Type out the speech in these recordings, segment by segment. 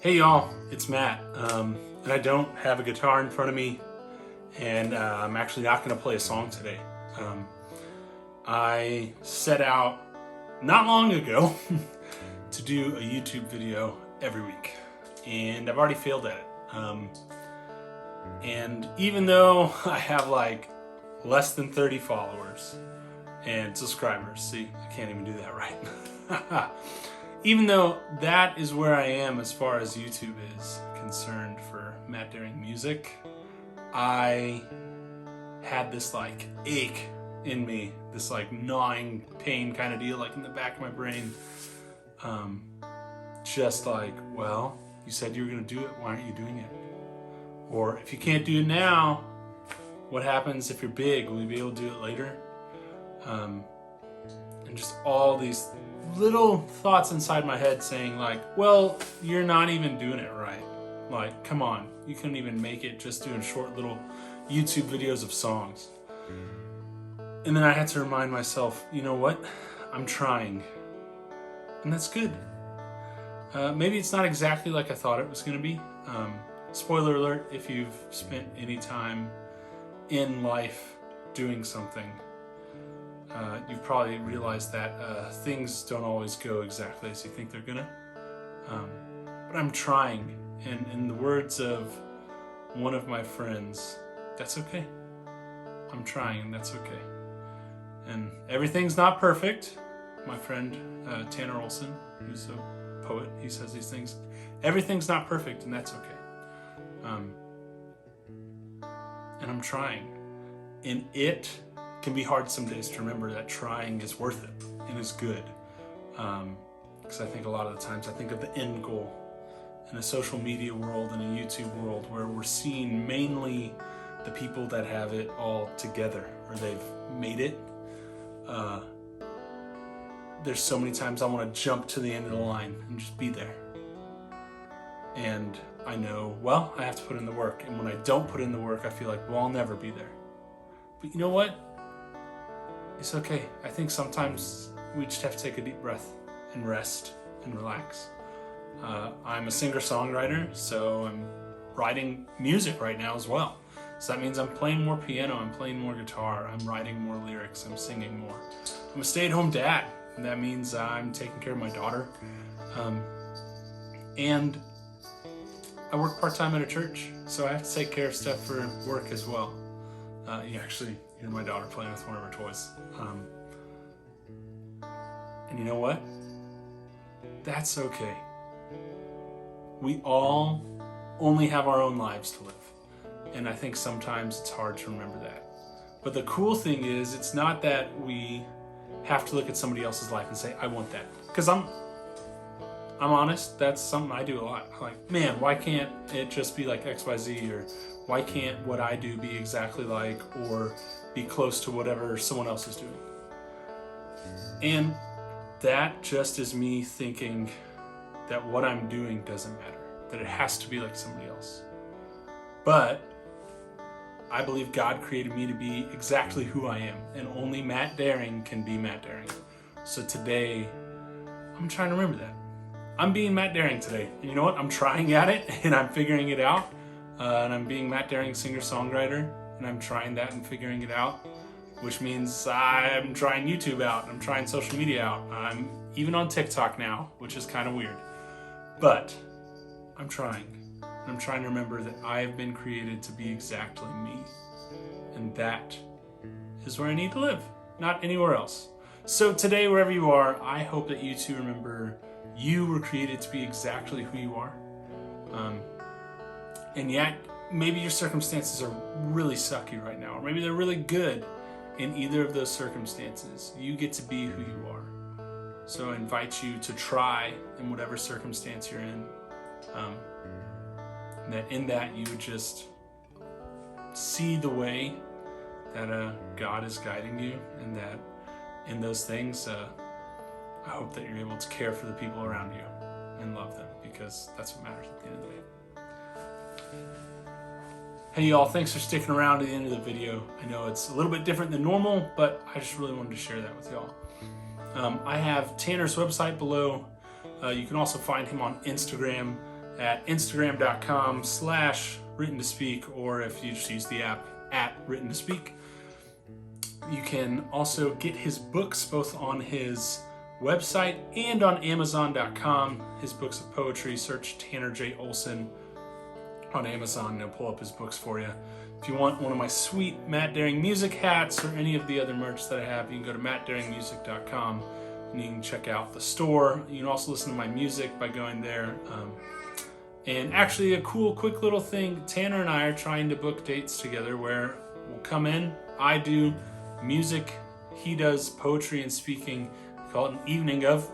Hey y'all, it's Matt, and I don't have a guitar in front of me, and I'm actually not going to play a song today. I set out not long ago to do a YouTube video every week, and I've already failed at it. And even though I have like less than 30 followers and subscribers, see, I can't even do that right. Even though that is where I am as far as YouTube is concerned for Matt Doering music, I had this like ache in me, this like gnawing pain kind of deal, like in the back of my brain. Just like, well, you said you were gonna do it, why aren't you doing it? Or if you can't do it now, what happens if you're big? Will you be able to do it later? And just all these little thoughts inside my head saying like, well, you're not even doing it right. Like, come on, you couldn't even make it just doing short little YouTube videos of songs. And then I had to remind myself, you know what? I'm trying. And that's good. Maybe it's not exactly like I thought it was going to be. Spoiler alert, if you've spent any time in life doing something, you've probably realized that things don't always go exactly as you think they're gonna. But I'm trying, and in the words of one of my friends, that's okay. I'm trying, and that's okay. And everything's not perfect. My friend Tanner Olson, who's a poet, he says these things. Everything's not perfect, and that's okay. And I'm trying, and it can be hard some days to remember that trying is worth it and is good. Because I think a lot of the times I think of the end goal in a social media world and a YouTube world where we're seeing mainly the people that have it all together or they've made it. There's so many times I want to jump to the end of the line and just be there. And I know, well, I have to put in the work. And when I don't put in the work, I feel like, well, I'll never be there. But you know what? It's okay. I think sometimes we just have to take a deep breath and rest and relax. I'm a singer-songwriter, so I'm writing music right now as well. So that means I'm playing more piano, I'm playing more guitar, I'm writing more lyrics, I'm singing more. I'm a stay-at-home dad, and that means I'm taking care of my daughter. And I work part-time at a church, so I have to take care of stuff for work as well. You actually hear my daughter playing with one of her toys. And you know what? That's okay. We all only have our own lives to live. And I think sometimes it's hard to remember that. But the cool thing is, it's not that we have to look at somebody else's life and say, I want that. Because I'm honest, that's something I do a lot. I'm like, man, why can't it just be like XYZ? Or why can't what I do be exactly like or be close to whatever someone else is doing? And that just is me thinking that what I'm doing doesn't matter, that it has to be like somebody else. But I believe God created me to be exactly who I am, and only Matt Doering can be Matt Doering. So today, I'm trying to remember that. I'm being Matt Doering today. And you know what? I'm trying at it, and I'm figuring it out. And I'm being Matt Doering, singer-songwriter, and I'm trying that and figuring it out, which means I'm trying YouTube out, I'm trying social media out. I'm even on TikTok now, which is kind of weird. But I'm trying. I'm trying to remember that I have been created to be exactly me. And that is where I need to live, not anywhere else. So today, wherever you are, I hope that you too remember you were created to be exactly who you are. And yet, maybe your circumstances are really sucky right now, or maybe they're really good. In either of those circumstances, you get to be who you are. So I invite you to try in whatever circumstance you're in. That in that you would just see the way that God is guiding you, and that in those things, I hope that you're able to care for the people around you and love them, because that's what matters at the end of the day. Hey y'all, thanks for sticking around to the end of the video. I know it's a little bit different than normal, but I just really wanted to share that with y'all. I have Tanner's website below. You can also find him on Instagram at Instagram.com/written to speak, or if you just use the app at written to speak. You can also get his books both on his website and on Amazon.com. His books of poetry, search Tanner J. Olson on Amazon and he'll pull up his books for you. If you want one of my sweet Matt Doering music hats or any of the other merch that I have, you can go to mattdaringmusic.com and you can check out the store. You can also listen to my music by going there. And actually a cool, quick little thing, Tanner and I are trying to book dates together where we'll come in, I do music, he does poetry and speaking. We call it an evening of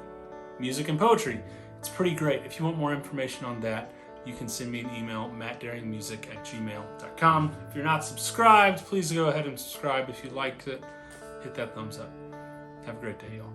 music and poetry. It's pretty great. If you want more information on that, you can send me an email, mattdaringmusic@gmail.com. If you're not subscribed, please go ahead and subscribe. If you liked it, hit that thumbs up. Have a great day, y'all.